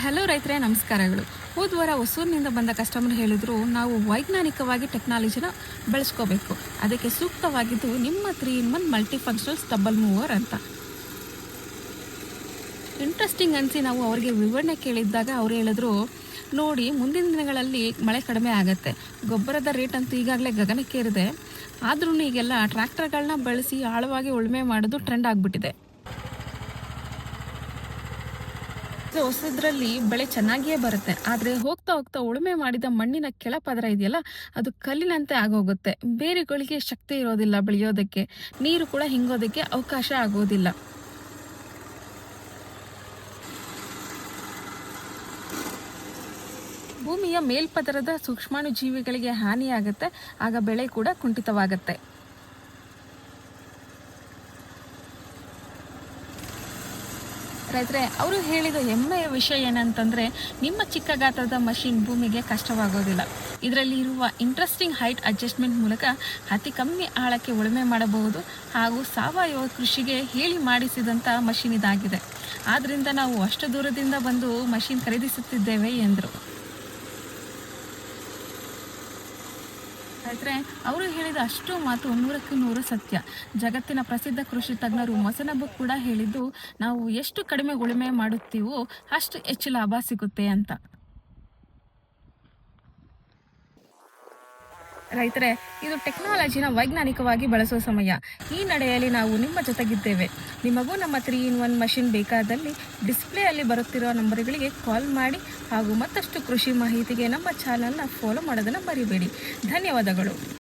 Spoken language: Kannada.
ಹಲೋ ರೈತರೇ, ನಮಸ್ಕಾರಗಳು. ಹೋದ ವಾರ ಹೊಸೂರಿನಿಂದ ಬಂದ ಕಸ್ಟಮರ್ ಹೇಳಿದ್ರು, ನಾವು ವೈಜ್ಞಾನಿಕವಾಗಿ ಟೆಕ್ನಾಲಜಿನ ಬೆಳೆಸ್ಕೋಬೇಕು, ಅದಕ್ಕೆ ಸೂಕ್ತವಾಗಿದ್ದು ನಿಮ್ಮ 3-in-1 ಮಲ್ಟಿ ಫಂಕ್ಷನಲ್ ಸ್ಟಬ್ಬಲ್ ಮೂವರ್ ಅಂತ. ಇಂಟ್ರೆಸ್ಟಿಂಗ್ ಅನಿಸಿ ನಾವು ಅವರಿಗೆ ವಿವರಣೆ ಕೇಳಿದ್ದಾಗ ಅವ್ರು ಹೇಳಿದ್ರು, ನೋಡಿ, ಮುಂದಿನ ದಿನಗಳಲ್ಲಿ ಮಳೆ ಕಡಿಮೆ ಆಗುತ್ತೆ, ಗೊಬ್ಬರದ ರೇಟ್ ಅಂತೂ ಈಗಾಗಲೇ ಗಗನಕ್ಕೇರಿದೆ, ಆದ್ರೂ ಈಗೆಲ್ಲ ಟ್ರ್ಯಾಕ್ಟರ್ಗಳನ್ನ ಬಳಸಿ ಆಳವಾಗಿ ಉಳುಮೆ ಮಾಡೋದು ಟ್ರೆಂಡ್ ಆಗಿಬಿಟ್ಟಿದೆ. ಹೊಸದ್ರಲ್ಲಿ ಬೆಳೆ ಚೆನ್ನಾಗಿಯೇ ಬರುತ್ತೆ, ಆದರೆ ಹೋಗ್ತಾ ಹೋಗ್ತಾ ಉಳುಮೆ ಮಾಡಿದ ಮಣ್ಣಿನ ಕೆಳಪದರ ಇದೆಯಲ್ಲ, ಅದು ಕಲ್ಲಿನಂತೆ ಆಗೋಗುತ್ತೆ. ಬೇರುಗಳಿಗೆ ಶಕ್ತಿ ಇರೋದಿಲ್ಲ ಬೆಳೆಯೋದಕ್ಕೆ, ನೀರು ಕೂಡ ಹಿಂಗೋದಕ್ಕೆ ಅವಕಾಶ ಆಗೋದಿಲ್ಲ. ಭೂಮಿಯ ಮೇಲ್ಪದರದ ಸೂಕ್ಷ್ಮಾಣು ಜೀವಿಗಳಿಗೆ ಹಾನಿಯಾಗುತ್ತೆ, ಆಗ ಬೆಳೆ ಕೂಡ ಕುಂಠಿತವಾಗುತ್ತೆ. ರೈತರೆ, ಅವರು ಹೇಳಿದ ಹೆಮ್ಮೆಯ ವಿಷಯ ಏನಂತಂದರೆ, ನಿಮ್ಮ ಚಿಕ್ಕ ಗಾತ್ರದ ಮಷಿನ್ ಭೂಮಿಗೆ ಕಷ್ಟವಾಗೋದಿಲ್ಲ. ಇದರಲ್ಲಿ ಇರುವ ಇಂಟ್ರೆಸ್ಟಿಂಗ್ ಹೈಟ್ ಅಡ್ಜಸ್ಟ್ಮೆಂಟ್ ಮೂಲಕ ಅತಿ ಕಮ್ಮಿ ಆಳಕ್ಕೆ ಉಳುಮೆ ಮಾಡಬಹುದು ಹಾಗೂ ಸಾವಯವ ಕೃಷಿಗೆ ಹೇಳಿ ಮಾಡಿಸಿದಂಥ ಮಷಿನ್ ಇದಾಗಿದೆ. ಆದ್ದರಿಂದ ನಾವು ಅಷ್ಟು ದೂರದಿಂದ ಬಂದು ಮಷಿನ್ ಖರೀದಿಸುತ್ತಿದ್ದೇವೆ ಎಂದರು. ರೈತರೆ, ಅವರು ಹೇಳಿದ ಅಷ್ಟು ಮಾತು 100ಕ್ಕೆ 100 ಸತ್ಯ. ಜಗತ್ತಿನ ಪ್ರಸಿದ್ಧ ಕೃಷಿ ತಜ್ಞರು ಮೊಸನಬ್ಬ ಕೂಡ ಹೇಳಿದ್ದು, ನಾವು ಎಷ್ಟು ಕಡಿಮೆ ಉಳುಮೆ ಮಾಡುತ್ತೀವೋ ಅಷ್ಟು ಹೆಚ್ಚು ಲಾಭ ಸಿಗುತ್ತೆ ಅಂತ. ರೈತರೆ, ಇದು ಟೆಕ್ನಾಲಜಿನ ವೈಜ್ಞಾನಿಕವಾಗಿ ಬಳಸುವ ಸಮಯ. ಈ ನಡೆಯಲ್ಲಿ ನಾವು ನಿಮ್ಮ ಜೊತೆಗಿದ್ದೇವೆ. ನಿಮಗೂ ನಮ್ಮ 3-in-1 ಮಷಿನ್ ಬೇಕಾದಲ್ಲಿ ಡಿಸ್ಪ್ಲೇಯಲ್ಲಿ ಬರುತ್ತಿರೋ ನಂಬರ್ಗಳಿಗೆ ಕಾಲ್ ಮಾಡಿ ಹಾಗೂ ಮತ್ತಷ್ಟು ಕೃಷಿ ಮಾಹಿತಿಗೆ ನಮ್ಮ ಚಾನಲ್ನ ಫಾಲೋ ಮಾಡೋದನ್ನು ಮರಿಬೇಡಿ. ಧನ್ಯವಾದಗಳು.